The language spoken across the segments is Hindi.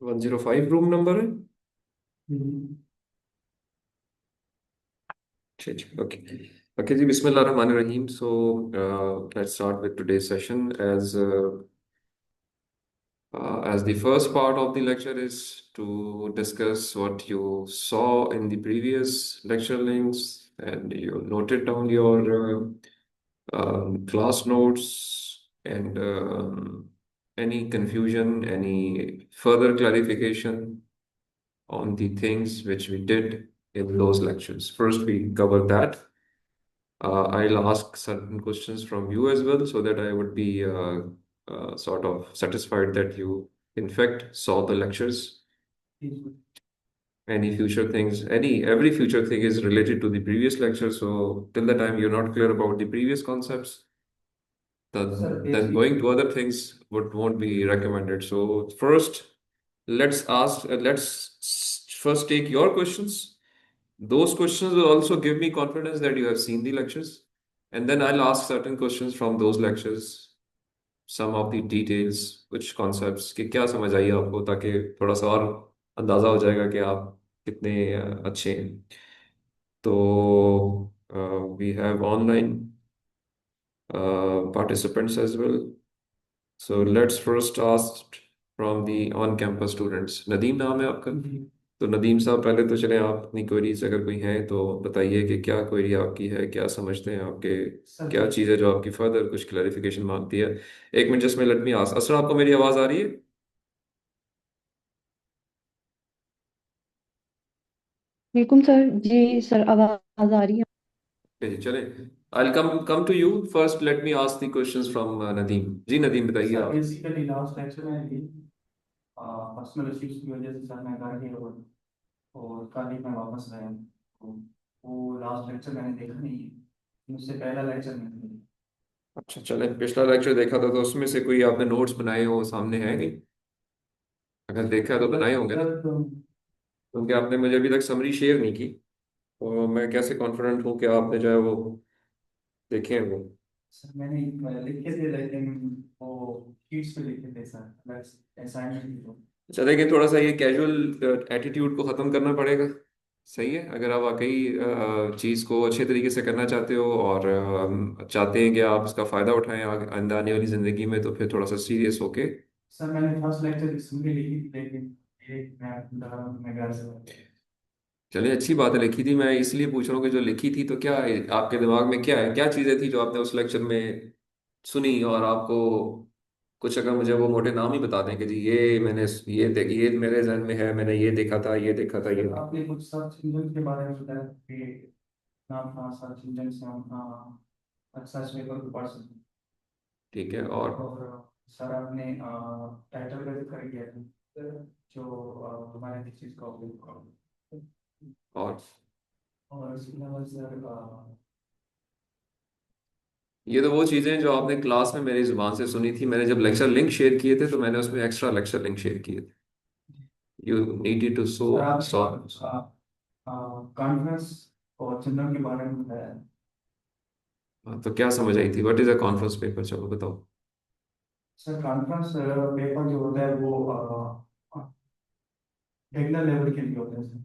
105 रूम नंबर है। हम्म। ठीक, ओके। ओके जी, बिस्मिल्लाह रहमान रहीम। So let's start with today's session. As the first part of the lecture is to discuss what you saw in the previous lecture links, and you noted down your class notes, and any confusion, any further clarification on the things which we did in those lectures. First, we cover that. I'll ask certain questions from you as well, so that I would be sort of satisfied that you, in fact, saw the lectures. Any future things, every future thing is related to the previous lecture. So till the time you're not clear about the previous concepts, sir then basic. going to other things won't be recommended. So first, let's first take your questions. Those questions will also give me confidence that you have seen the lectures. And then I'll ask certain questions from those lectures, some of the details, which concepts, कि क्या समझ आई आपको, ताकि थोड़ा सा और अंदाजा हो जाएगा कि आप कितने अच्छे हैं। तो we have online participants as well. So let's first ask from the on-campus students. Nadeem नाम है आपका? जी। तो नदीम साहब, पहले तो चलें, आप अपनी क्वेरीज अगर कोई हैं तो बताइए कि क्या क्वेरी आपकी है, क्या समझते हैं आपके, सर क्या चीज़ है जो आपकी फर्दर कुछ क्लैरिफिकेशन मांगती है। एक मिनट, जस्ट में लेट मी आस्क। असर, आपको मेरी आवाज़ आ रही है? बिल्कुल सर जी। सर आवाज आ रही है। जी चलें। I come to you first. Let me ask the questions from Nadeem. जी नदीम, बताइए सर आप। बेसिकली लास्ट लेक्चर में भी पर्सनल इश्यूज की वजह से सर मैं घर गया हुआ और कल ही मैं वापस आया तो वो लास्ट लेक्चर मैंने देखा नहीं है। मुझसे पहला लेक्चर मैंने देखा। अच्छा चलें, पिछला लेक्चर देखा था तो उसमें से कोई आपने नोट्स बनाए हो, सामने है नहीं? अगर देखा है तो बनाए होंगे ना, सर तो क्योंकि आपने मुझे अभी तक समरी शेयर नहीं की। तो मैं कैसे कॉन्फिडेंट हूँ कि आपने जो है वो देखे हैं वो। सर मैंने लिखे थे लेकिन वो शीट्स पे लिखे थे सर, असाइनमेंट तो। अच्छा देखिए, थोड़ा सा ये कैजुअल एटीट्यूड को ख़त्म करना पड़ेगा। सही है, अगर आप वाकई चीज़ को अच्छे तरीके से करना चाहते हो और चाहते हैं कि आप इसका फ़ायदा उठाएं आगे आने वाली ज़िंदगी में, तो फिर थोड़ा सा सीरियस होके। सर मैंने फर्स्ट लेक्चर की समरी लिखी थी लेकिन ये मैं घर से। चलिए, अच्छी बात है, लिखी थी। मैं इसलिए पूछ रहा हूँ कि जो लिखी थी तो क्या है आपके दिमाग में, क्या है, क्या चीज़ें थी जो आपने उस लेक्चर में सुनी, और आपको कुछ, अगर मुझे वो मोटे नाम ही बता दें कि जी ये मैंने ये मेरे जहन में है, मैंने ये देखा था, ये देखा था, ये। आपने कुछ सर्च इंजन के बारे में बताया कि नाम कहाँ सर्च इंजन से हम सर्च पेपर को पढ़ सकते हैं। ठीक है, और और सर आपने टाइटल का जिक्र किया था जो हमारे चीज का उपयोग करो। और और इसके अलावा सर ये तो वो चीज़ें जो आपने क्लास में मेरी जुबान से सुनी थी। मैंने जब लेक्चर लिंक शेयर किए थे तो मैंने उसमें एक्स्ट्रा लेक्चर लिंक शेयर किए थे। You needed to so sir आप सॉ कॉन्फ्रेंस और चिल्ड्रन के बारे में बताया। तो क्या समझ आई थी? What is a conference paper, चलो बताओ। सर कॉन्फ्रेंस पेपर जो होता है वो बिगनर लेवल के लिए होता है सर।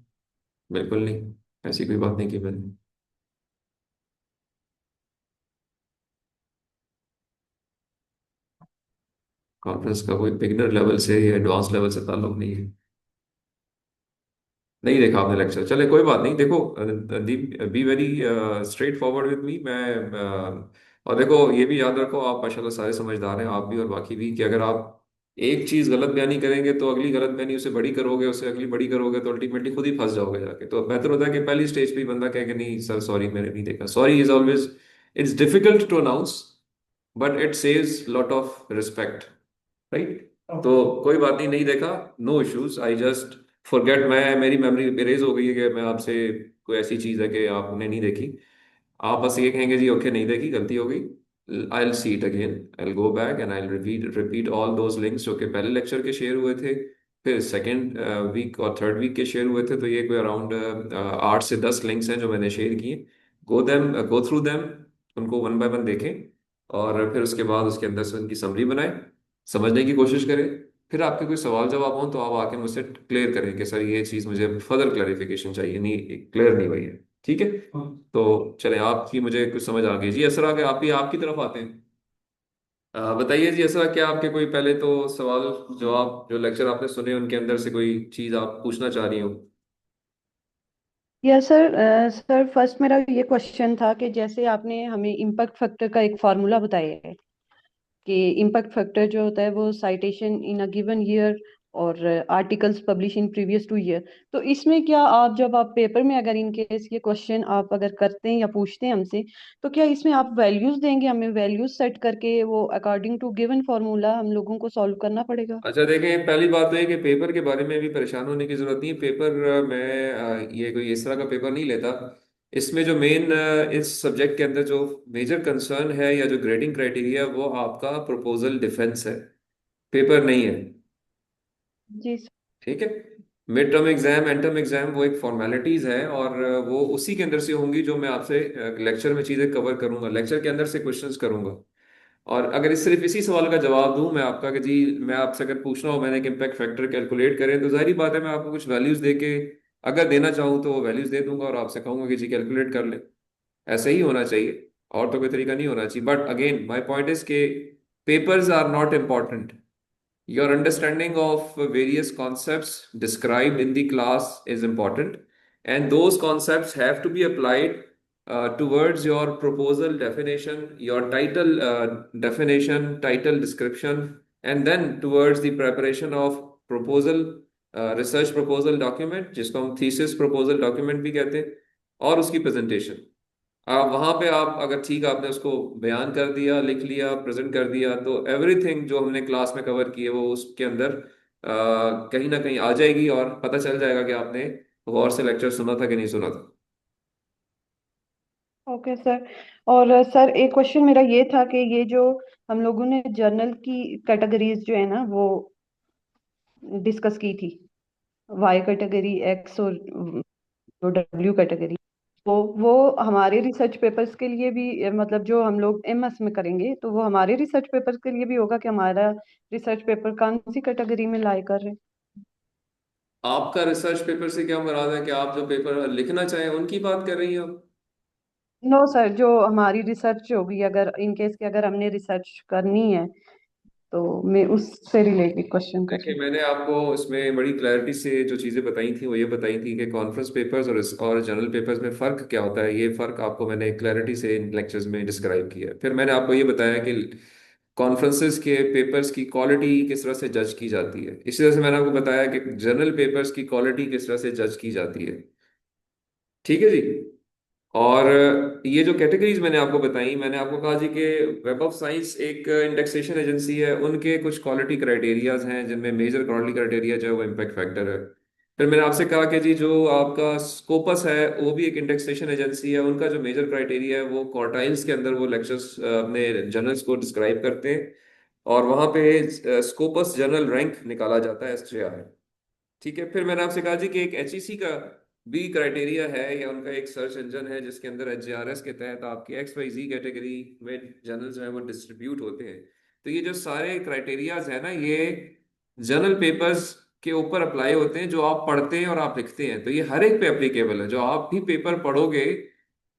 बिल्कुल नहीं, ऐसी कोई बात नहीं की मैंने। कॉन्फ्रेंस का कोई बिगिनर लेवल से या एडवांस लेवल से ताल्लुक नहीं है। नहीं देखा आपने लेक्चर, चले कोई बात नहीं। देखो Deep, be very straightforward with me. और देखो ये भी याद रखो, आप माशाल्लाह सारे समझदार हैं, आप भी और बाकी भी, कि अगर आप एक चीज गलत बयानी करेंगे तो अगली गलत बयानी उसे बड़ी करोगे, उससे अगली बड़ी करोगे, तो अल्टीमेटली खुद ही फंस जाओगे जाके। तो बेहतर होता है कि पहली स्टेज पे ही बंदा कहे कि नहीं सर सॉरी, मैंने नहीं देखा। Sorry is always, it's difficult to announce, but it saves lot of respect, right? तो कोई बात नहीं, नहीं देखा, no issues. I just forget, मैं मेरी मेमोरी इरेज हो गई है कि मैं आपसे, कोई ऐसी चीज है कि आपने नहीं देखी। आप बस ये कहेंगे जी ओके नहीं देखी, गलती हो गई। I will see it again, I will go back and I will repeat repeat all those links जो कि पहले लेक्चर के शेयर हुए थे, फिर सेकेंड वीक और थर्ड वीक के शेयर हुए थे। तो ये कोई अराउंड 8 से 10 लिंक्स हैं जो मैंने शेयर किए। गो थ्रू देम, उनको वन बाय वन देखें, और फिर उसके बाद उसके अंदर से उनकी समरी बनाएं, समझने की कोशिश करें। फिर आपके कोई सवाल जवाब हो तो आप आके मुझसे क्लियर करें कि सर ये चीज़ मुझे फर्दर क्लैरिफिकेशन चाहिए, नहीं क्लियर नहीं हुई है। ठीक है। तो चलें, आपकी मुझे कुछ समझ आ गई जी। असरा आगे आप भी आपकी तरफ आते हैं। बताइए जी असरा, क्या आपके कोई पहले तो सवाल जवाब जो लेक्चर आपने सुने उनके अंदर से कोई चीज़ आप पूछना चाह रही हो? Yes sir. सर फर्स्ट मेरा ये क्वेश्चन था कि जैसे आपने हमें इम्पैक्ट फैक्टर का एक फार्मूला बताया है कि इम्पैक्ट फैक्टर जो होता है वो citation in a given year और articles publish in previous 2 year. तो इसमें क्या आप जब आप पेपर में अगर इन केस ये क्वेश्चन आप अगर करते हैं या पूछते हैं हमसे, तो क्या इसमें आप वैल्यूज देंगे, हमें वैल्यूज सेट करके वो अकॉर्डिंग टू गिवन फार्मूला हम लोगों को सॉल्व करना पड़ेगा? अच्छा देखें, पहली बात तो ये कि पेपर के बारे में भी परेशान होने की जरूरत नहीं है। पेपर मैं ये कोई इस तरह का पेपर नहीं लेता। इसमें जो मेन इस सब्जेक्ट के अंदर जो मेजर कंसर्न है या जो ग्रेडिंग क्राइटेरिया है वो आपका प्रपोजल डिफेंस है, पेपर नहीं है। जी ठीक है। Mid term exam, and term exam वो एक फॉर्मेलिटीज है, और वो उसी के अंदर से होंगी जो मैं आपसे लेक्चर में चीजें कवर करूंगा, लेक्चर के अंदर से क्वेश्चंस करूंगा। और अगर सिर्फ इसी सवाल का जवाब दूं मैं आपका कि जी, मैं आपसे अगर पूछना हो मैंने एक इम्पैक्ट फैक्टर कैलकुलेट करें, तो जाहिर बात है मैं आपको कुछ वैल्यूज दे के अगर देना चाहूँ तो वो वैल्यूज दे दूंगा और आपसे कहूंगा कि जी कैलकुलेट कर ले। ऐसे ही होना चाहिए, और तो कोई तरीका नहीं होना चाहिए। But again my point is के papers are not important. Your understanding of various concepts described in the class is important, and those concepts have to be applied towards your proposal definition, your title definition, title description, and then towards the preparation of proposal, research proposal document, जिसको हम thesis proposal document भी कहते हैं, और उसकी presentation। आप वहां पे आप अगर ठीक आपने उसको बयान कर दिया, लिख लिया, प्रेजेंट कर दिया, तो एवरीथिंग जो हमने क्लास में कवर की है वो उसके अंदर कहीं ना कहीं आ जाएगी, और पता चल जाएगा कि आपने गौर से लेक्चर सुना था कि नहीं सुना था। Okay sir. और सर एक क्वेश्चन मेरा ये था कि ये जो हम लोगों ने जर्नल की कैटेगरीज जो है ना वो डिस्कस की थी, वाई कैटेगरी, एक्स और डब्ल्यू कैटेगरी, तो वो हमारे रिसर्च पेपर्स के लिए भी मतलब जो हम लोग एमएस में करेंगे तो वो हमारे रिसर्च पेपर्स के लिए भी होगा कि हमारा रिसर्च पेपर कौन सी कैटेगरी में लाई कर रहे हैं? आपका रिसर्च पेपर से क्या मुराद है कि आप जो पेपर लिखना चाहें उनकी बात कर रही हैं आप? नो सर, जो हमारी रिसर्च होगी, अगर इन केस के अगर हमने रिसर्च करनी है तो मैं उससे रिलेटेड क्वेश्चन कर देखिए, रही मैंने आपको इसमें बड़ी क्लैरिटी से जो चीज़ें बताई थी वो ये बताई थी कि कॉन्फ्रेंस पेपर्स और जनरल पेपर्स में फ़र्क क्या होता है। ये फ़र्क आपको मैंने क्लैरिटी से इन लेक्चर्स में डिस्क्राइब किया है। फिर मैंने आपको ये बताया कि कॉन्फ्रेंसेस के पेपर्स की क्वालिटी किस तरह से जज की जाती है। इसी तरह से मैंने आपको बताया कि जनरल पेपर्स की क्वालिटी किस तरह से जज की जाती है। ठीक है जी। और ये जो कैटेगरीज मैंने आपको बताई, मैंने आपको कहा जी कि वेब ऑफ साइंस एक इंडेक्सेशन एजेंसी है, उनके कुछ क्वालिटी क्राइटेरियाज हैं जिनमें मेजर क्वालिटी क्राइटेरिया जो है वो इम्पैक्ट फैक्टर है। फिर मैंने आपसे कहा कि जी जो आपका स्कोपस है वो भी एक इंडेक्सेशन एजेंसी है, उनका जो मेजर क्राइटेरिया है वो क्वार्टाइल्स के अंदर वो लेक्चर्स अपने जर्नल्स को डिस्क्राइब करते हैं, और वहाँ पे स्कोपस जर्नल रैंक निकाला जाता है, SJR। ठीक है। फिर मैंने आपसे कहा जी कि एक HEC का भी क्राइटेरिया है, या उनका एक सर्च इंजन है जिसके अंदर HRS के तहत आपकी XYZ कैटेगरी में जर्नल्स जो है वो डिस्ट्रीब्यूट होते हैं। तो ये जो सारे क्राइटेरियाज है ना, ये जर्नल पेपर्स के ऊपर अप्लाई होते हैं जो आप पढ़ते हैं और आप लिखते हैं। तो ये हर एक पे एप्लीकेबल है। जो आप भी पेपर पढ़ोगे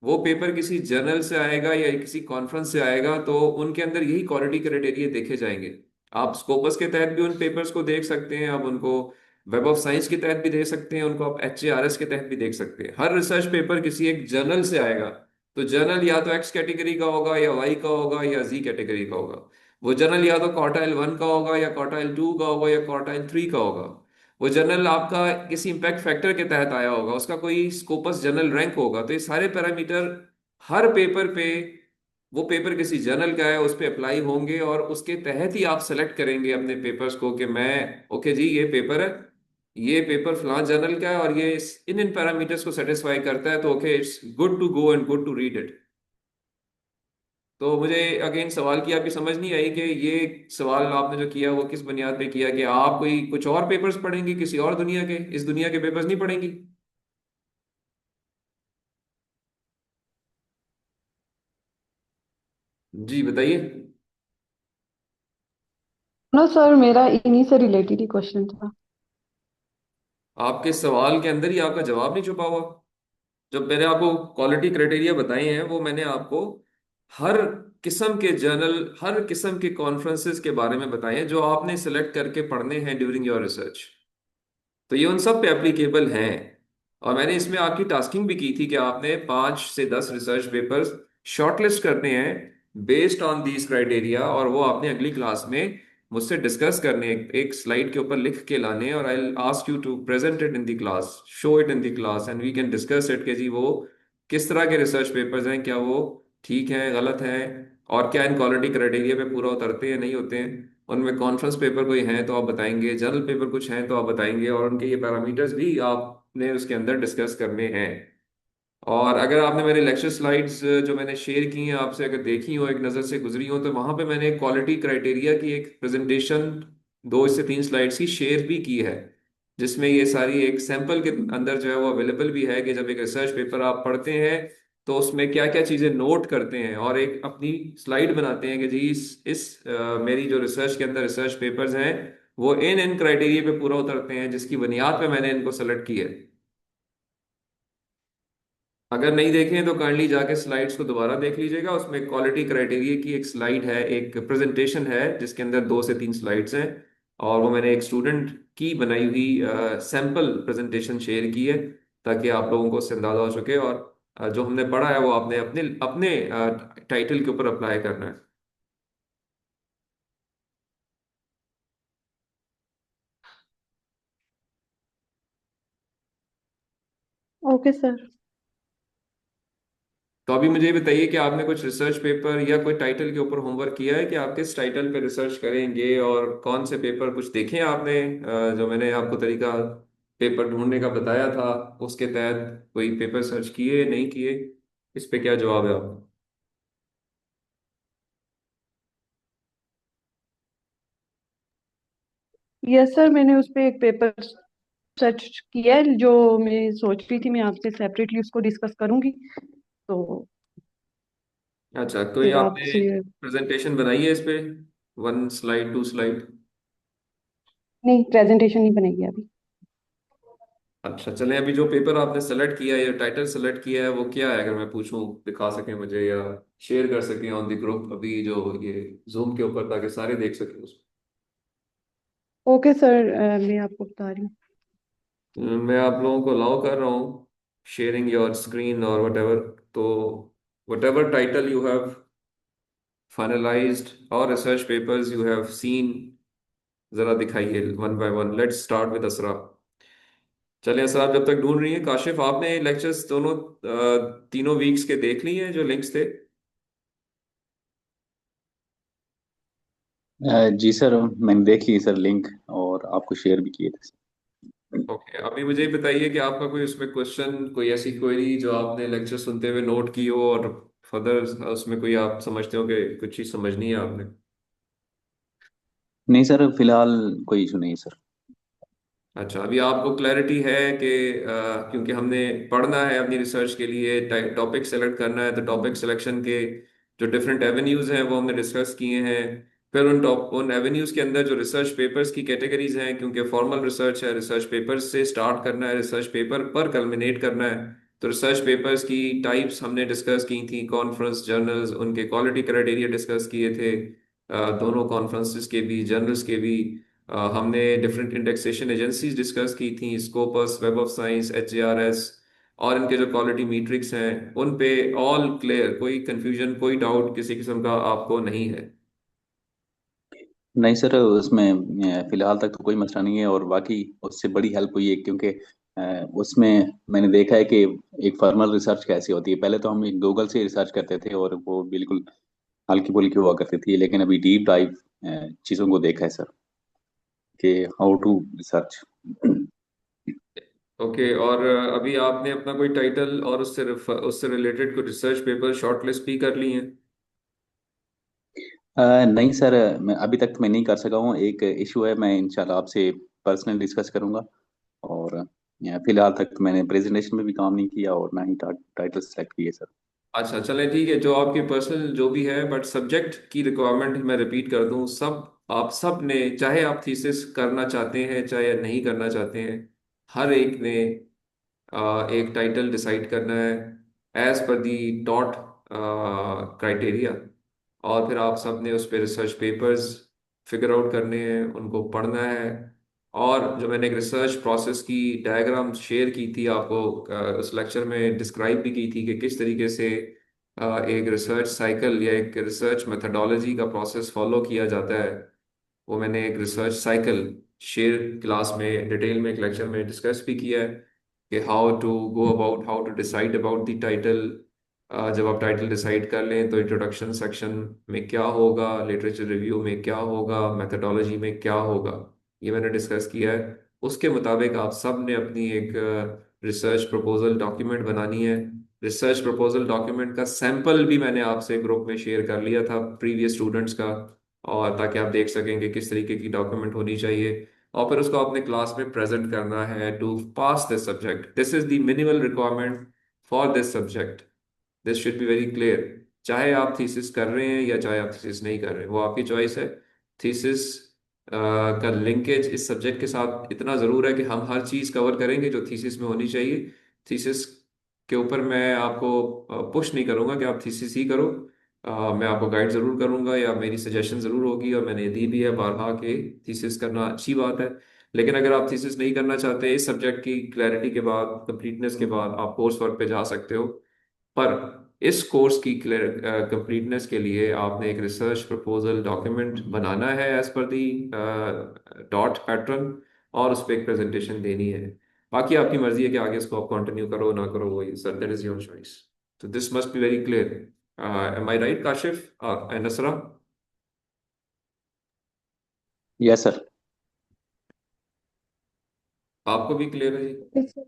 वो पेपर किसी जर्नल से आएगा या किसी कॉन्फ्रेंस से आएगा, तो उनके अंदर यही क्वालिटी क्राइटेरिया देखे जाएंगे। आप स्कोपस के तहत भी उन पेपर्स को देख सकते हैं, आप उनको वेब ऑफ साइंस के तहत भी देख सकते हैं, उनको आप HARS के तहत भी देख सकते हैं। हर रिसर्च पेपर किसी एक जर्नल से आएगा, तो जर्नल या तो X कैटेगरी का होगा या Y का होगा या Z कैटेगरी का होगा। वो जर्नल या तो क्वार्टाइल 1 का होगा या क्वार्टाइल 2 का होगा या क्वार्टाइल 3 का होगा। वो जर्नल आपका किसी इम्पैक्ट फैक्टर के तहत आया होगा, उसका कोई स्कोपस जर्नल रैंक होगा। तो ये सारे पैरामीटर हर पेपर पे, वो पेपर किसी जर्नल का है उस पे अप्लाई होंगे, और उसके तहत ही आप सेलेक्ट करेंगे अपने पेपर्स को कि मैं ओके जी ये पेपर है, ये पेपर फलां जर्नल का है और ये इन इन पैरामीटर्स को सेटिस्फाई करता है, तो okay it's good to go and good to read it. तो मुझे अगेन सवाल की आपकी समझ नहीं आई कि ये सवाल आपने जो किया वो किस बुनियाद पे किया, कि आप कोई कुछ और पेपर्स पढ़ेंगी किसी और दुनिया के, इस दुनिया के पेपर्स नहीं पढ़ेंगी? जी बताइए। नो सर, मेरा इन्हीं से रिलेटेड ही क्वेश्चन था। आपके सवाल के अंदर ही आपका जवाब नहीं छुपा हुआ। जब मैंने आपको क्वालिटी क्राइटेरिया बताए हैं वो मैंने आपको हर किस्म के जर्नल, हर किस्म के कॉन्फ्रेंसेस के बारे में बताए हैं जो आपने सिलेक्ट करके पढ़ने हैं ड्यूरिंग योर रिसर्च। तो ये उन सब पे एप्लीकेबल हैं। और मैंने इसमें आपकी टास्किंग भी की थी कि आपने 5 से 10 रिसर्च पेपर्स शॉर्टलिस्ट करने हैं बेस्ड ऑन दीज क्राइटेरिया, और वो आपने अगली क्लास में मुझसे डिस्कस करने हैं, एक स्लाइड के ऊपर लिख के लाने हैं, और I ask you to present it in the class, show it in the class, and we can discuss it कि जी वो किस तरह के रिसर्च पेपर्स हैं, क्या वो ठीक हैं, गलत हैं, और क्या इन क्वालिटी क्राइटेरिया पे पूरा उतरते हैं, नहीं होते हैं। उनमें कॉन्फ्रेंस पेपर कोई हैं तो आप बताएंगे, जर्नल पेपर कुछ हैं तो आप बताएंगे, और उनके ये पैरामीटर्स भी आपने उसके अंदर डिस्कस करने हैं। और अगर आपने मेरे लेक्चर स्लाइड्स जो मैंने शेयर की हैं आपसे अगर देखी हो, एक नज़र से गुजरी हो, तो वहां पे मैंने क्वालिटी क्राइटेरिया की एक प्रेजेंटेशन 2 से 3 स्लाइड्स की शेयर भी की है, जिसमें ये सारी एक सैंपल के अंदर जो है वो अवेलेबल भी है कि जब एक रिसर्च पेपर आप पढ़ते हैं तो उसमें क्या क्या चीज़ें नोट करते हैं, और एक अपनी स्लाइड बनाते हैं कि जी मेरी जो रिसर्च के अंदर रिसर्च पेपर्स हैं वो इन क्राइटेरिया पे पूरा उतरते हैं जिसकी बुनियाद पे मैंने इनको सेलेक्ट किया है। अगर नहीं देखें तो काइंडली जाके स्लाइड्स को दोबारा देख लीजिएगा, उसमें क्वालिटी क्राइटेरिया की एक स्लाइड है, एक प्रेजेंटेशन है जिसके अंदर 2 से 3 स्लाइड्स हैं, और वो मैंने एक स्टूडेंट की बनाई हुई सैंपल प्रेजेंटेशन शेयर की है, ताकि आप लोगों को उससे अंदाजा हो सके, और जो हमने पढ़ा है वो आपने अपने अपने टाइटल के ऊपर अप्लाई करना है। Okay sir. तो अभी मुझे ये बताइए कि आपने कुछ रिसर्च पेपर या कोई टाइटल के ऊपर होमवर्क किया है कि आप किस टाइटल पे रिसर्च करेंगे, और कौन से पेपर कुछ देखे हैं आपने, जो मैंने आपको तरीका पेपर ढूंढने का बताया था उसके तहत कोई पेपर सर्च किए नहीं किए, इस पे क्या जवाब है आपका? यस सर, मैंने उस पे एक पेपर सर्च किया है जो मैं सोच रही थी मैं आपसे सेपरेटली उसको डिस्कस करूंगी। तो अच्छा, कोई फिर आपने आपसे। प्रेजेंटेशन बनाई है इस पे, 1 स्लाइड 2 स्लाइड? नहीं, प्रेजेंटेशन नहीं बनेगी अभी। अच्छा चलें, अभी जो पेपर आपने सेलेक्ट किया है या टाइटल सेलेक्ट किया है वो क्या है, अगर मैं पूछूं, दिखा सकें मुझे या शेयर कर सकें ऑन द ग्रुप अभी जो ये जूम के ऊपर, ताकि सारे देख सकें उसको। ओके सर, मैं आपको बता रही हूँ। मैं आप लोगों को अलाउ कर रहा हूँ शेयरिंग योर स्क्रीन और वट, तो whatever title you have finalized और research papers you have seen, जरा दिखाइए one by one. Let's start with Asra. चलिए असरा, आप जब तक ढूंढ रही हैं, काशिफ आपने लेक्चर्स दोनों तीनों वीक्स के देख लिए हैं जो लिंक्स थे? जी सर, मैंने देख ली सर लिंक, और आपको शेयर भी किए थे। ओके, अभी मुझे ये बताइए कि आपका कोई उसमें क्वेश्चन, कोई ऐसी क्वेरी जो आपने लेक्चर सुनते हुए नोट की हो, और फर्दर उसमें कोई आप समझते हो कि कुछ चीज़ समझनी है आपने? नहीं सर, फिलहाल कोई इशू नहीं सर। अच्छा, अभी आपको क्लैरिटी है कि क्योंकि हमने पढ़ना है अपनी रिसर्च के लिए, टॉपिक सेलेक्ट करना है, तो टॉपिक सिलेक्शन के जो डिफरेंट एवेन्यूज हैं वो हमने डिस्कस किए हैं। फिर उन एवेन्यूज के अंदर जो रिसर्च पेपर्स की कैटेगरीज हैं, क्योंकि फॉर्मल रिसर्च है, रिसर्च पेपर्स से स्टार्ट करना है, रिसर्च पेपर पर कल्मिनेट करना है, तो रिसर्च पेपर्स की टाइप्स हमने डिस्कस की थी, कॉन्फ्रेंस जर्नल्स, उनके क्वालिटी क्राइटेरिया डिस्कस किए थे, दोनों कॉन्फ्रेंसेस के भी जर्नल्स के भी। हमने डिफरेंट इंडेक्सेशन एजेंसीज डिस्कस की थी, Scopus, web of science, HARS, और इनके जो क्वालिटी मीट्रिक्स हैं उन पे ऑल क्लियर, कोई कंफ्यूजन, कोई डाउट किसी किस्म का आपको नहीं है? नहीं सर, उसमें फिलहाल तक तो कोई मसला नहीं है, और बाकी उससे बड़ी हेल्प हुई है, क्योंकि उसमें मैंने देखा है कि एक फॉर्मल रिसर्च कैसी होती है। पहले तो हम गूगल से रिसर्च करते थे और वो बिल्कुल हल्की फुल्की हुआ करती थी, लेकिन अभी डीप डाइव चीज़ों को देखा है सर, कि हाउ टू रिसर्च। ओके, और अभी आपने अपना कोई टाइटल और उससे रिलेटेड कोई रिसर्च पेपर शॉर्टलिस्ट भी कर ली हैं? नहीं सर, मैं अभी तक तो मैं नहीं कर सका हूँ। एक इशू है, मैं इंशाल्लाह आपसे पर्सनल डिस्कस करूंगा। और फिलहाल तक तो मैंने प्रेजेंटेशन में भी काम नहीं किया, और ना ही टाइटल सेलेक्ट किए सर। अच्छा चलें ठीक है, जो आपकी पर्सनल जो भी है, बट सब्जेक्ट की रिक्वायरमेंट मैं रिपीट कर दूं, सब आप सब ने, चाहे आप थीसिस करना चाहते हैं चाहे नहीं करना चाहते हैं, हर एक ने एक टाइटल डिसाइड करना है एज पर दी डॉट क्राइटेरिया। और फिर आप सब ने उस पर रिसर्च पेपर्स फिगर आउट करने हैं, उनको पढ़ना है। और जो मैंने एक रिसर्च प्रोसेस की डायग्राम शेयर की थी आपको, उस लेक्चर में डिस्क्राइब भी की थी कि किस तरीके से एक रिसर्च साइकिल या एक रिसर्च मेथडोलॉजी का प्रोसेस फॉलो किया जाता है, वो मैंने एक रिसर्च साइकिल शेयर क्लास में डिटेल में एक लेक्चर में डिस्कस भी किया है कि how to go about, how to decide about the title. जब आप टाइटल डिसाइड कर लें तो इंट्रोडक्शन सेक्शन में क्या होगा, लिटरेचर रिव्यू में क्या होगा, मेथडोलॉजी में क्या होगा, ये मैंने डिस्कस किया है। उसके मुताबिक आप सब ने अपनी एक रिसर्च प्रपोजल डॉक्यूमेंट बनानी है। रिसर्च प्रपोजल डॉक्यूमेंट का सैंपल भी मैंने आपसे ग्रुप में शेयर कर लिया था प्रीवियस स्टूडेंट्स का, और ताकि आप देख सकेंगे किस तरीके की डॉक्यूमेंट होनी चाहिए। और फिर उसको अपने क्लास में प्रेजेंट करना है to pass this subject. This is the minimal requirement for this subject. This should be very clear. चाहे आप थीसिस कर रहे हैं या चाहे आप थीसिस नहीं कर रहे हैं, वो आपकी चॉइस है। थीसिस का लिंकेज इस सब्जेक्ट के साथ इतना ज़रूर है कि हम हर चीज़ कवर करेंगे जो थीसिस में होनी चाहिए। थीसिस के ऊपर मैं आपको पुश नहीं करूंगा कि आप थीसिस ही करो। मैं आपको गाइड ज़रूर करूंगा या मेरी सजेशन ज़रूर होगी, और मैंने दी भी है बारहा के थीसिस करना अच्छी बात है। लेकिन अगर आप थीसिस नहीं करना चाहते, इस सब्जेक्ट की क्लैरिटी के बाद, कंप्लीटनेस के बाद आप कोर्स वर्क पे जा सकते हो। पर इस कोर्स की कंप्लीटनेस के लिए आपने एक रिसर्च प्रपोजल डॉक्यूमेंट बनाना है एज पर दी डॉट पैटर्न, और उस पर एक प्रेजेंटेशन देनी है। बाकी आपकी मर्जी है कि आगे इसको आप कंटिन्यू करो ना करो, वही sir, that is your choice. तो this must be very clear. Am I right Kashif and Nasra? Yes sir. आपको भी क्लियर है जी?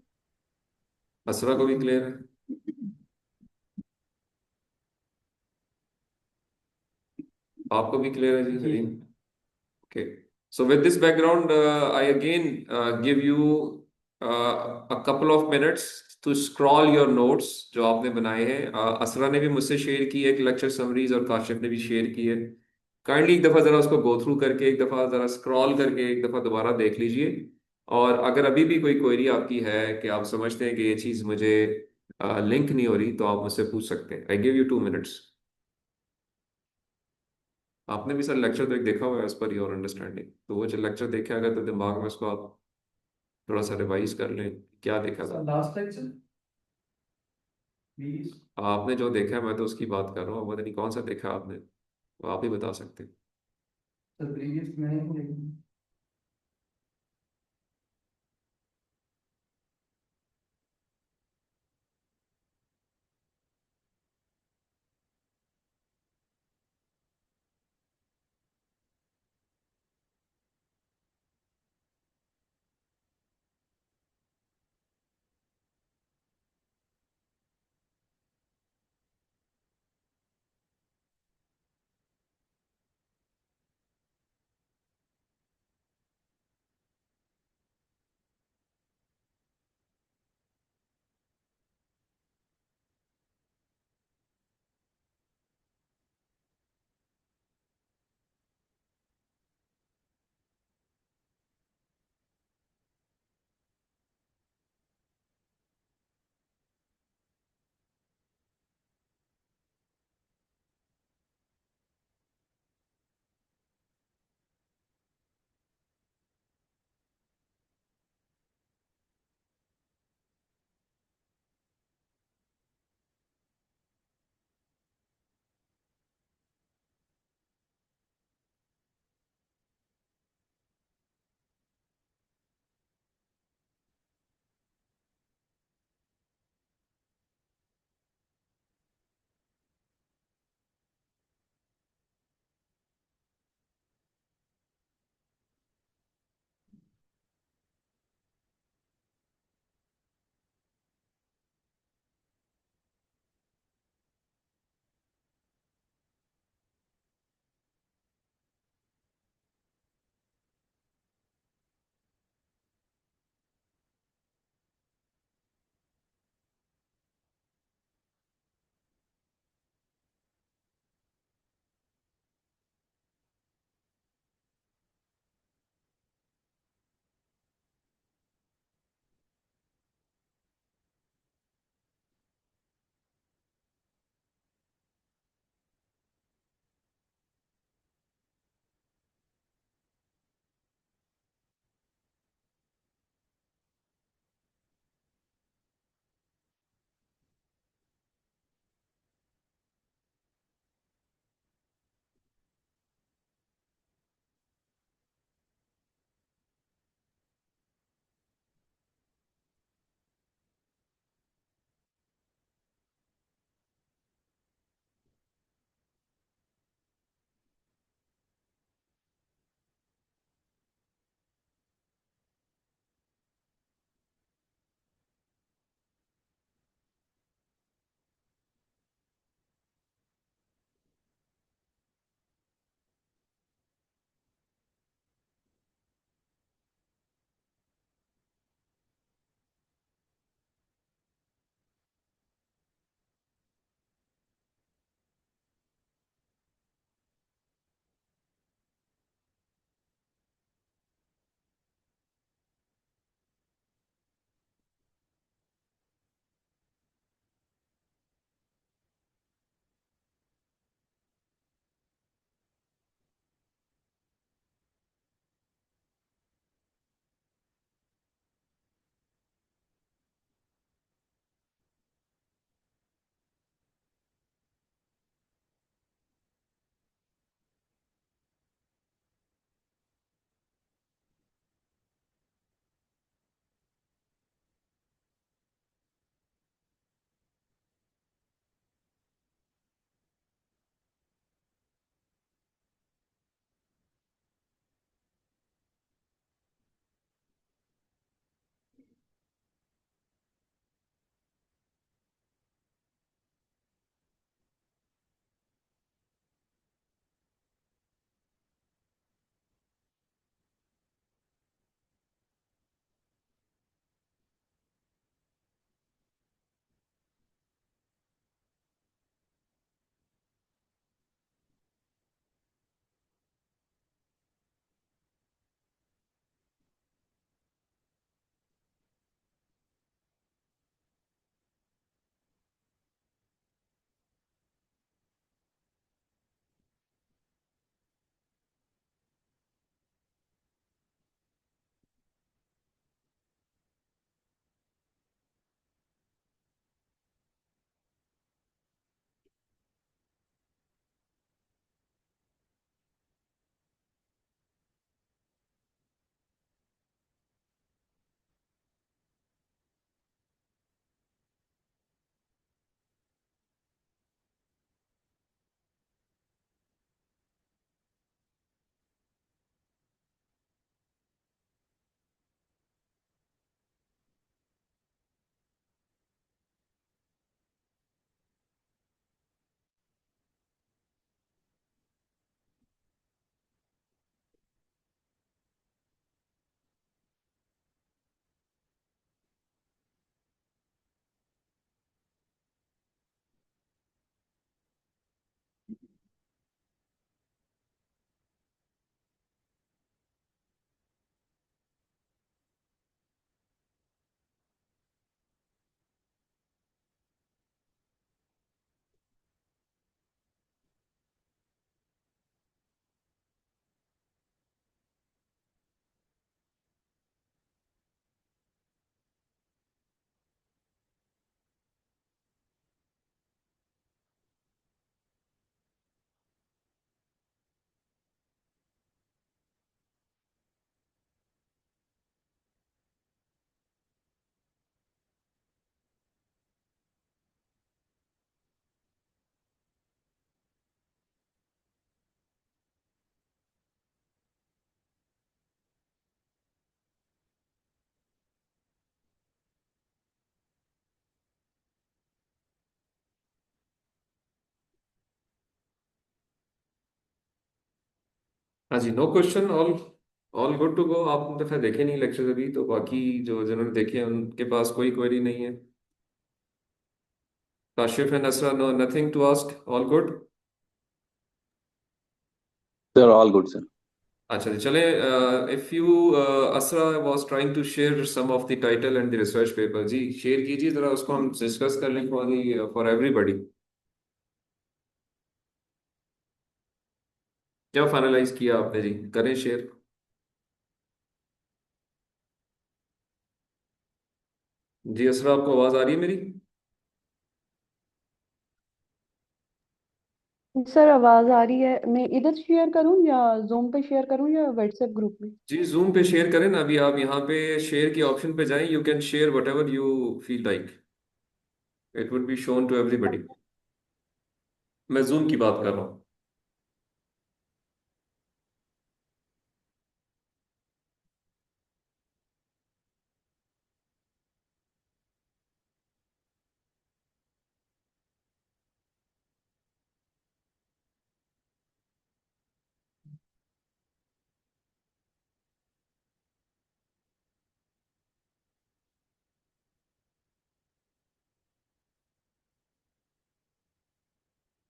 असरा को भी क्लियर है? आपको भी क्लियर है जी? जी। करीम? Okay. So with this background, I again give you a couple of minutes to scroll your notes जो आपने बनाए हैं। असरा ने भी मुझसे शेयर की है कि लेक्चर समरीज, और काशिफ ने भी शेयर की है। काइंडली एक दफ़ा ज़रा उसको गो थ्रू करके, एक दफ़ा ज़रा स्क्रॉल करके, एक दफ़ा दोबारा देख लीजिए। और अगर अभी भी कोई क्वेरी आपकी है कि आप समझते हैं कि ये चीज़ मुझे लिंक नहीं हो रही, तो आप मुझसे पूछ सकते हैं। I give you 2 minutes. आपने भी सर लेक्चर तो एक देखा हुआ है एज पर योर अंडरस्टैंडिंग, तो वो जो लेक्चर देखा अगर तो दिमाग में उसको आप थोड़ा सा रिवाइज कर लें, क्या देखा था। Sir last lecture please. आपने जो देखा है मैं तो उसकी बात कर रहा हूँ, पता नहीं कौन सा देखा आपने, वो आप ही बता सकते हैं। सर प्रीवियस मैंने नहीं देखी। हाँ जी, no question, all all good to go. आप दफा देखे नहीं लेक्चर अभी, तो बाकी जो जिन्होंने देखे हैं उनके पास कोई क्वेरी नहीं है। Kashif and Asra, no nothing to ask, all good. Sir all good sir. अच्छा जी, चले। If you Asra was trying to share some of the title and the research paper, जी शेयर कीजिए जरा, उसको हम डिस्कस कर लें फॉर एवरीबॉडी। क्या फाइनलाइज किया आपने जी? करें शेयर। जी असरा, आपको आवाज आ रही है मेरी? सर आवाज आ रही है। मैं इधर शेयर करूं या जूम पे शेयर करूं या व्हाट्सएप ग्रुप में? जी जूम पे शेयर करें ना, अभी आप यहाँ पे शेयर के ऑप्शन पे जाएं, you can share whatever you feel like, it would be shown to everybody. मैं जूम की बात कर रहा हूँ।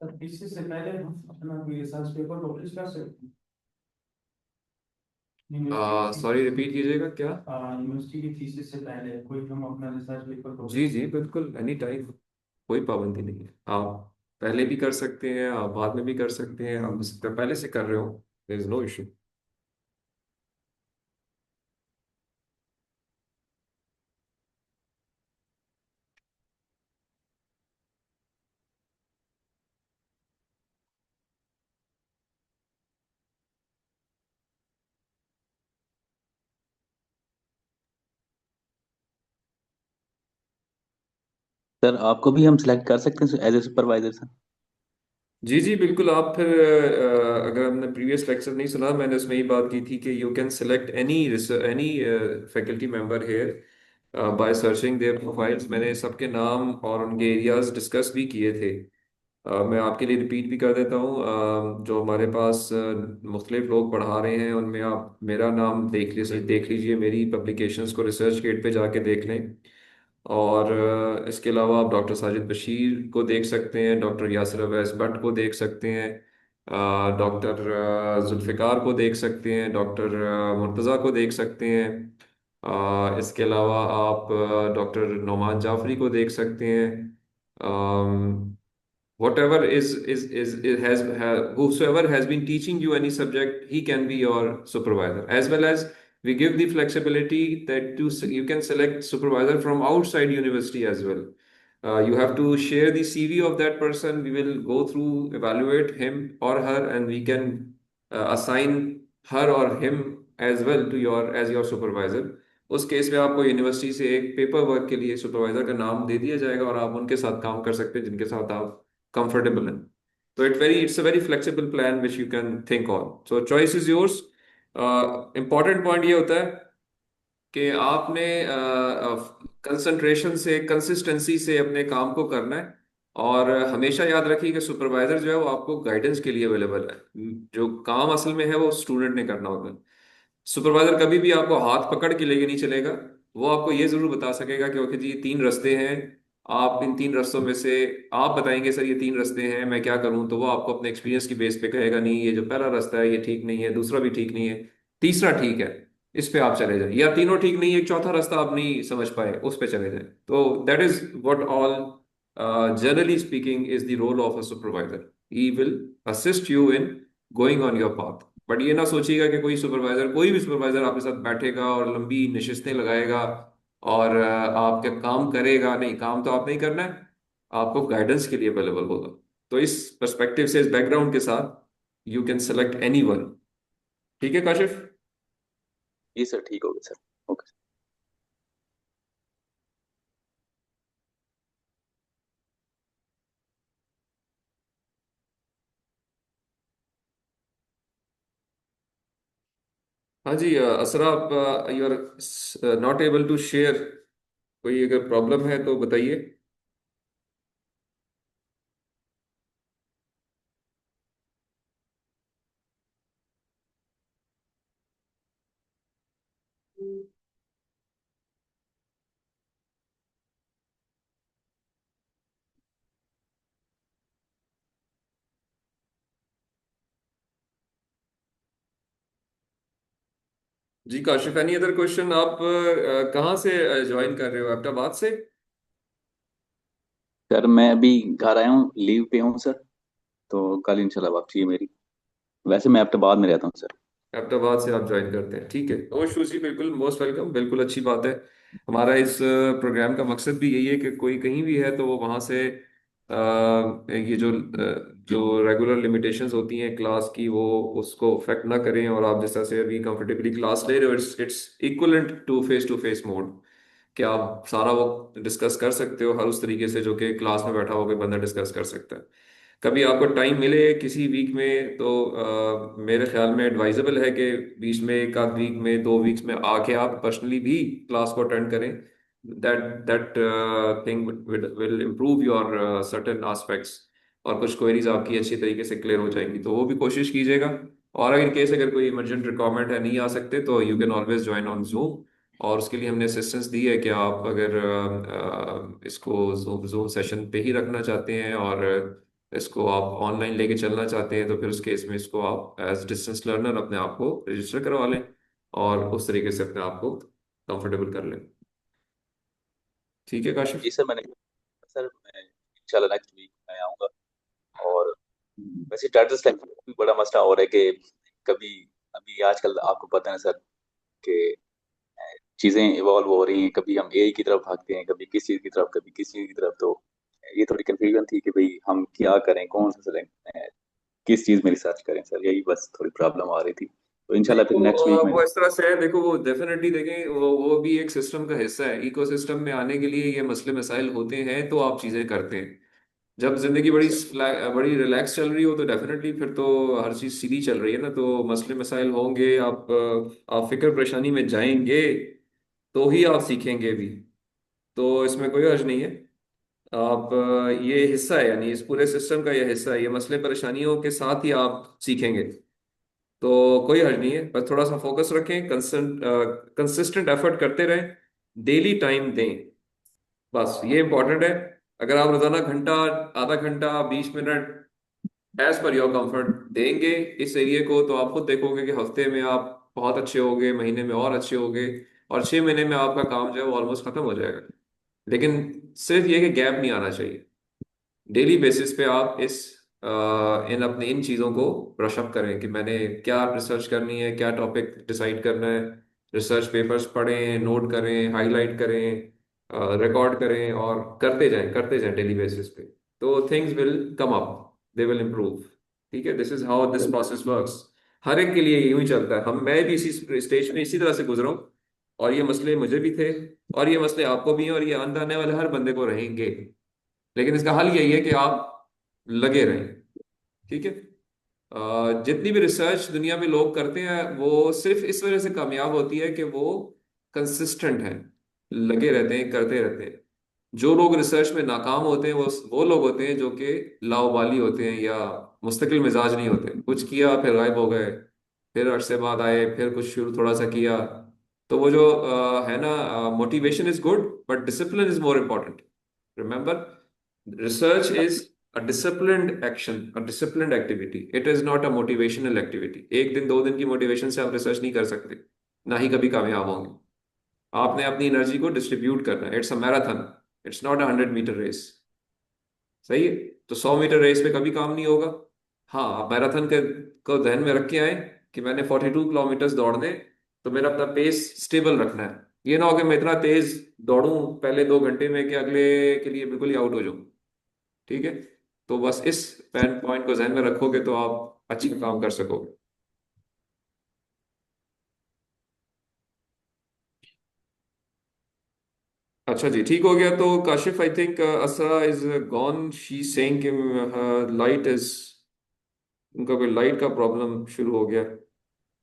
तब इससे से पहले हम अपना कोई रिसर्च पेपर पब्लिश कर सकते हैं यूनिवर्सिटी सॉरी, रिपीट कीजिएगा क्या? यूनिवर्सिटी की थीसिस से पहले कोई हम अपना रिसर्च पेपर जी पब्लिश। जी बिल्कुल, एनी टाइम, कोई पाबंदी नहीं है। आप पहले भी कर सकते हैं, आप बाद में भी कर सकते हैं, आप इससे पहले से कर रहे हो, there is no issue. Sir आपको भी हम सिलेक्ट कर सकते हैं एज ए सुपरवाइजर सर? जी जी बिल्कुल। आप फिर अगर हमने प्रीवियस लेक्चर नहीं सुना, मैंने उसमें ही बात की थी कि you can select any faculty member here by searching their profiles. मैंने सबके नाम और उनके एरियाज डिस्कस भी किए थे। मैं आपके लिए रिपीट भी कर देता हूँ। जो हमारे पास मुख्तलिफ लोग पढ़ा रहे हैं उनमें आप मेरा नाम देख लीजिए, मेरी पब्लिकेशंस को रिसर्च गेट पे जाके देख लें। और इसके अलावा आप डॉक्टर साजिद बशीर को देख सकते हैं, डॉक्टर यासिर अवैस भट्ट को देख सकते हैं, डॉक्टर जुल्फ़िकार को देख सकते हैं, डॉक्टर मुर्तज़ा को देख सकते हैं। इसके अलावा आप डॉक्टर नोमान जाफरी को देख सकते हैं। Whatever is whosoever has been teaching you any subject, he can be your supervisor. As well as we give the flexibility that you can select supervisor from outside university as well. You have to share the CV of that person. We will go through, evaluate him or her, and we can assign her or him as well to your as your supervisor. उस केस में आपको यूनिवर्सिटी से एक पेपर वर्क के लिए सुपरवाइजर का नाम दे दिया जाएगा, और आप उनके साथ काम कर सकते हैं जिनके साथ आप comfortable in. So it's a very flexible plan which you can think on. So choice is yours. Important point ये होता है कि आपने कंसंट्रेशन से, कंसिस्टेंसी से अपने काम को करना है। और हमेशा याद रखिए कि सुपरवाइजर जो है वो आपको गाइडेंस के लिए अवेलेबल है। जो काम असल में है वो स्टूडेंट ने करना होता है। सुपरवाइजर कभी भी आपको हाथ पकड़ के लेके नहीं चलेगा। वो आपको ये जरूर बता सकेगा कि ओके जी ये 3 रास्ते हैं, आप इन 3 रास्तों में से आप बताएंगे सर ये 3 रास्ते हैं, मैं क्या करूं, तो वो आपको अपने एक्सपीरियंस की बेस पे कहेगा नहीं ये जो पहला रास्ता है ये ठीक नहीं है, दूसरा भी ठीक नहीं है, तीसरा ठीक है, इस पे आप चले जाएं, या तीनों ठीक नहीं है, एक चौथा रास्ता आप नहीं समझ पाए उस पे चले जाएं। तो that is what all generally speaking is the role of a supervisor. He will assist you in going on your path. But ये ना सोचिएगा कि कोई भी सुपरवाइजर आपके साथ बैठेगा और लंबी नशिस्तें लगाएगा और आपके काम करेगा। नहीं, काम तो आप नहीं करना है, आपको गाइडेंस के लिए अवेलेबल होगा। तो इस पर्सपेक्टिव से, इस बैकग्राउंड के साथ you can select any one. ठीक है काशिफ? जी सर ठीक हो गया सर। ओके। हाँ जी असरा, आप you are not able to share. कोई अगर प्रॉब्लम है तो बताइए। जी काशिफ, एनी अदर क्वेश्चन? आप कहाँ से ज्वाइन कर रहे हो, अहमदाबाद से? सर मैं अभी घर आया हूँ, लीव पे हूँ सर। तो कल इंशाल्लाह वापसी है मेरी। वैसे मैं अहमदाबाद में रहता हूँ सर। अहमदाबाद से आप ज्वाइन करते हैं, ठीक है। नो इशूज जी, बिल्कुल मोस्ट वेलकम, बिल्कुल अच्छी बात है। हमारा इस प्रोग्राम का मकसद भी यही है कि कोई कहीं भी है तो वो वहाँ से ये जो रेगुलर लिमिटेशंस होती हैं क्लास की, वो उसको अफेक्ट ना करें, और आप जिस तरह से अभी कंफर्टेबली क्लास ले रहे हो, it's equivalent to face mode, कि आप सारा वो डिस्कस कर सकते हो हर उस तरीके से जो कि क्लास में बैठा हुआ कोई बंदा डिस्कस कर सकता है। कभी आपको टाइम मिले किसी वीक में तो मेरे ख्याल में एडवाइजेबल है कि बीच में एक आध वीक में, 2 वीक्स में आके आप पर्सनली भी क्लास को अटेंड करें। That that thing will improve your certain aspects, और कुछ क्वेरीज आपकी अच्छी तरीके से क्लियर हो जाएंगी, तो वो भी कोशिश कीजिएगा। और अगर केस अगर कोई इमरजेंट रिक्वायरमेंट है, नहीं आ सकते, तो you can always join on zoom. और उसके लिए हमने असिस्टेंस दी है कि आप अगर इसको जूम सेशन पे ही रखना चाहते हैं और इसको आप ऑनलाइन लेके चलना चाहते हैं, तो फिर उस केस में इसको आप एज डिस्टेंस लर्नर अपने आप को रजिस्टर करवा लें, और उस तरीके से अपने आप को कंफर्टेबल कर लें। ठीक है काशिफ? जी सर, मैंने सर मैं इंशाल्लाह नेक्स्ट वीक मैं आऊँगा। और वैसे टाइटल सिलेक्शन का भी बड़ा मसला हो रहा है कि कभी, अभी आजकल आपको पता है सर कि चीजें इवॉल्व हो रही हैं। कभी हम एआई की तरफ भागते हैं, कभी किस चीज की तरफ, कभी किस चीज की तरफ। तो ये थोड़ी कंफ्यूजन थी कि भाई हम क्या करें, कौन सा सेलेक्ट, किस चीज में रिसर्च करें सर। यही बस थोड़ी प्रॉब्लम आ रही थी। तो नहीं, इंशाल्लाह फिर नेक्स्ट वीक में। वो इस तरह से है, देखो वो डेफिनेटली देखें, वो भी एक सिस्टम का हिस्सा है। इकोसिस्टम में आने के लिए ये मसले मसाइल होते हैं, तो आप चीजें करते हैं। जब जिंदगी सर बड़ी रिलैक्स चल रही हो तो डेफिनेटली फिर तो हर चीज सीधी चल रही है ना, तो मसले मसाइल होंगे, आप फिक्र परेशानी में जाएंगे तो ही आप सीखेंगे भी। तो इसमें कोई हर्ज नहीं है। आप ये हिस्सा है, यानी इस पूरे सिस्टम का ये हिस्सा है, ये मसले परेशानियों के साथ ही आप सीखेंगे। तो कोई हर्ज नहीं है, बस थोड़ा सा फोकस रखें, कंसिस्टेंट एफर्ट करते रहें, डेली टाइम दें, बस ये इंपॉर्टेंट है। अगर आप रोजाना घंटा, आधा घंटा, 20 minute as per your comfort देंगे इस एरिया को, तो आप खुद देखोगे कि हफ्ते में आप बहुत अच्छे होगे, महीने में और अच्छे होगे, और 6 महीने में आपका काम जो है वो ऑलमोस्ट खत्म हो जाएगा। लेकिन सिर्फ ये कि गैप नहीं आना चाहिए। डेली बेसिस पे आप इन चीज़ों को ब्रश अप करें कि मैंने क्या रिसर्च करनी है, क्या टॉपिक डिसाइड करना है। रिसर्च पेपर्स पढ़ें, नोट करें, हाईलाइट करें, रिकॉर्ड करें, और करते जाएं डेली बेसिस पे। तो things will come up, they will improve. ठीक है, this is how this process works. हर एक के लिए यूं ही चलता है। मैं भी इसी स्टेज में इसी तरह से गुजरा हूं, और ये मसले मुझे भी थे, और ये मसले आपको भी हैं, और ये आने वाले हर बंदे को रहेंगे। लेकिन इसका हल यही है कि आप लगे रहें। ठीक है। जितनी भी रिसर्च दुनिया में लोग करते हैं, वो सिर्फ इस वजह से कामयाब होती है कि वो कंसिस्टेंट हैं, लगे रहते हैं, करते रहते हैं। जो लोग रिसर्च में नाकाम होते हैं, वो लोग होते हैं जो कि लावाबाली होते हैं, या मुस्तकिल मिजाज नहीं होते। कुछ किया फिर गायब हो गए, फिर अरसे बाद आए, फिर कुछ शुरू थोड़ा सा किया। तो वो जो है ना, motivation is good but discipline is more important. Remember, research is a disciplined action, a disciplined activity. It is not a motivational activity. एक दिन 2 दिन की मोटिवेशन से आप रिसर्च नहीं कर सकते, ना ही कभी कामयाब होंगे। आपने अपनी एनर्जी को डिस्ट्रीब्यूट करना है। It's a marathon, it's not 100 metre race. सही है। तो 100 मीटर रेस में कभी काम नहीं होगा। हाँ, आप मैराथन के को ध्यान में रख के आए कि मैंने 42 किलोमीटर दौड़ने, तो मेरा अपना पेस स्टेबल रखना है। ये ना हो कि मैं इतना तेज दौड़ूं पहले 2 घंटे में कि अगले के लिए बिल्कुल ही आउट हो जाऊं। ठीक है। तो बस इस पेन पॉइंट को ध्यान में रखोगे तो आप अच्छा काम कर सकोगे। अच्छा जी, ठीक हो गया। तो Kashif, I think Asra is gone, she saying कि लाइट इज, उनका कोई लाइट का प्रॉब्लम शुरू हो गया।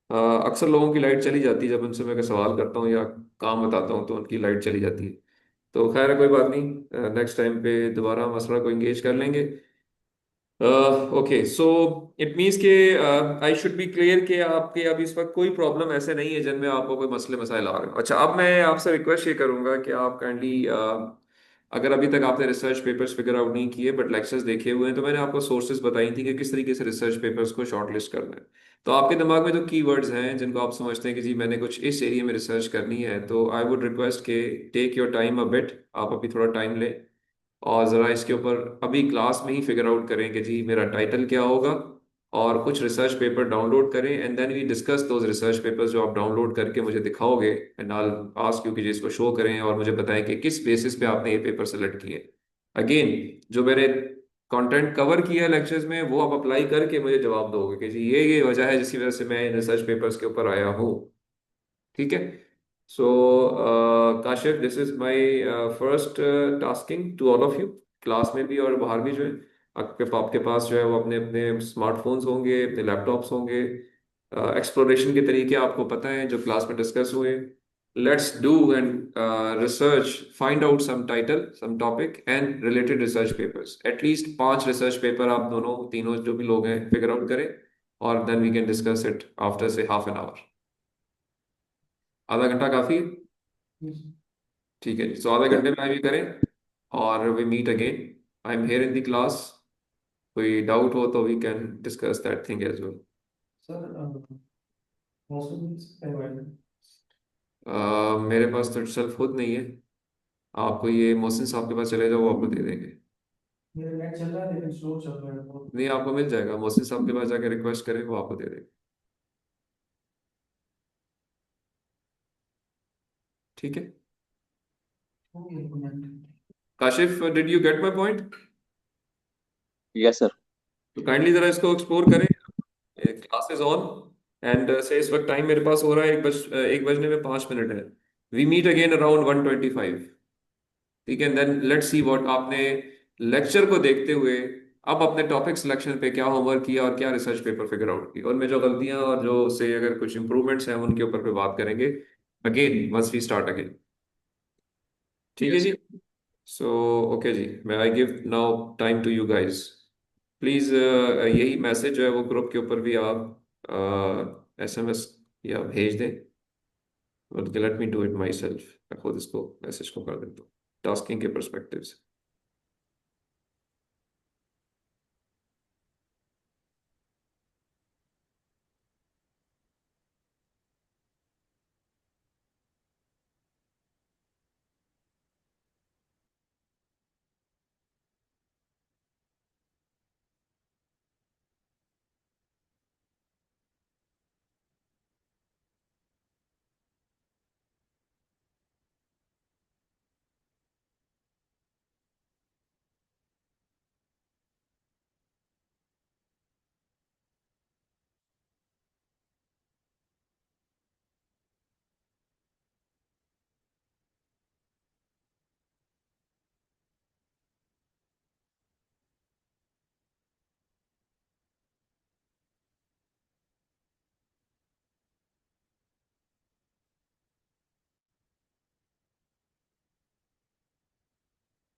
अक्सर लोगों की लाइट चली जाती है, जब उनसे मैं सवाल करता हूँ या काम बताता हूँ तो उनकी लाइट चली जाती है। तो खैर है, कोई बात नहीं, नेक्स्ट टाइम पे दोबारा हम असरा को एंगेज कर लेंगे। ओके, सो इट मीन्स के आई शुड बी क्लियर कि आपके अभी इस वक्त कोई प्रॉब्लम ऐसे नहीं है जिनमें आपको कोई मसले मसाइल आ रहे हो। अच्छा, अब मैं आपसे रिक्वेस्ट ये करूंगा कि आप काइंडली अगर अभी तक आपने रिसर्च पेपर्स फिगर आउट नहीं किए बट लेक्चर्स देखे हुए हैं, तो मैंने आपको सोर्सेज बताई थी कि किस तरीके से रिसर्च पेपर्स को शॉर्टलिस्ट करना है। तो आपके दिमाग में जो कीवर्ड्स हैं जिनको आप समझते हैं कि जी मैंने कुछ इस एरिया में रिसर्च करनी है, तो आई वुड रिक्वेस्ट के take your time a bit, आप अभी थोड़ा टाइम लें और ज़रा इसके ऊपर अभी क्लास में ही फिगर आउट करें कि जी मेरा टाइटल क्या होगा, और कुछ रिसर्च पेपर डाउनलोड करें and then we discuss those research papers जो आप डाउनलोड करके मुझे दिखाओगे, एंड आई आस्क यू कि जी इसको शो करें और मुझे बताएं कि किस बेसिस पे आपने ये पेपर सेलेक्ट किए। अगेन, जो मैंने कंटेंट कवर किया है लेक्चर्स में वो आप अप्लाई करके मुझे जवाब दोगे कि जी ये वजह है जिसकी वजह से मैं इन रिसर्च पेपर्स के ऊपर आया हूँ। ठीक है। So Kashif, this is my first tasking to all of you, class में भी और बाहर भी जो है, आपके पास जो है वो अपने अपने स्मार्टफोन्स होंगे, अपने लैपटॉप्स होंगे, एक्सप्लोरेशन के तरीके आपको पता है जो क्लास में डिस्कस हुए। Let's do and research, find out some title, some topic and related research papers, at least 5 research paper आप दोनों तीनों जो भी लोग हैं फिगर आउट करें, और then we can discuss it after से हाफ एन आवर। आधा घंटा काफी है? ठीक है जी, सो आधे घंटे में भी करें और we meet again. I am here in the class, कोई डाउट हो तो we can discuss that thing as well. Sir मौसम मेरे पास तो सेल्फ खुद नहीं है, आपको ये मोहसिन साहब के पास चले जाओ, वो आपको दे देंगे। मेरा नेट चल रहा है लेकिन स्लो चल रहा है तो। नहीं, आपको मिल जाएगा, मोहसिन साहब के पास जाके रिक्वेस्ट करें, वो आपको दे देंगे। ठीक है। हो गया minute. Kashif, did you get my point? Yes sir. तो काइंडली जरा इसको एक्सप्लोर करें। क्लास इज ऑन एंड से इस वक्त टाइम मेरे पास हो रहा है 1 बजने में 5 मिनट है। We meet again around 1:25। ठीक है, देन लेट्स सी व्हाट आपने लेक्चर को देखते हुए अब अपने टॉपिक सिलेक्शन पे क्या होमवर्क किया और क्या रिसर्च पेपर फिगर आउट की, उनमें जो गलतियां और जो से अगर कुछ इंप्रूवमेंट्स हैं उनके ऊपर पे बात करेंगे again once we start again. ठीक है यस जी। सो ओके जी, मैं I give now time to you guys. Please यही मैसेज जो है वो ग्रुप के ऊपर भी आप एसएमएस या भेज दें, बल्कि let me do it my self, मैं खुद इसको मैसेज को कर देता हूँ टास्किंग के परस्पेक्टिव से।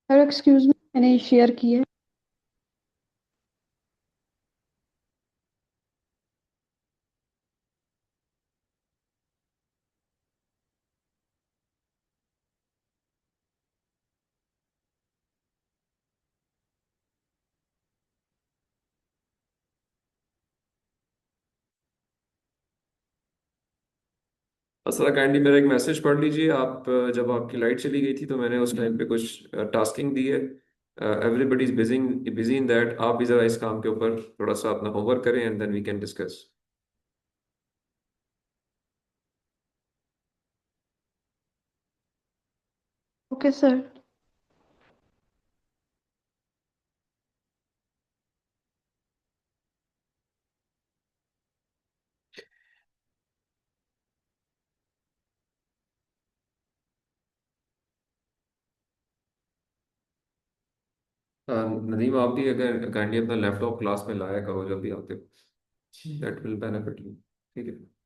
सर एक्सक्यूज मी, मैंने शेयर किया है। असला काइंडली मेरा एक मैसेज पढ़ लीजिए आप। जब आपकी लाइट चली गई थी तो मैंने उस टाइम पे कुछ टास्किंग दी है, everybody is busy busy in that, आप भी जरा इस काम के ऊपर थोड़ा सा अपना होमवर्क करें and then we can discuss. Okay sir. Nadeem, आप भी अगर काइंडली अपना लैपटॉप क्लास में लाया करो जब भी आते हो, ठीक। That will benefit you. ठीक है।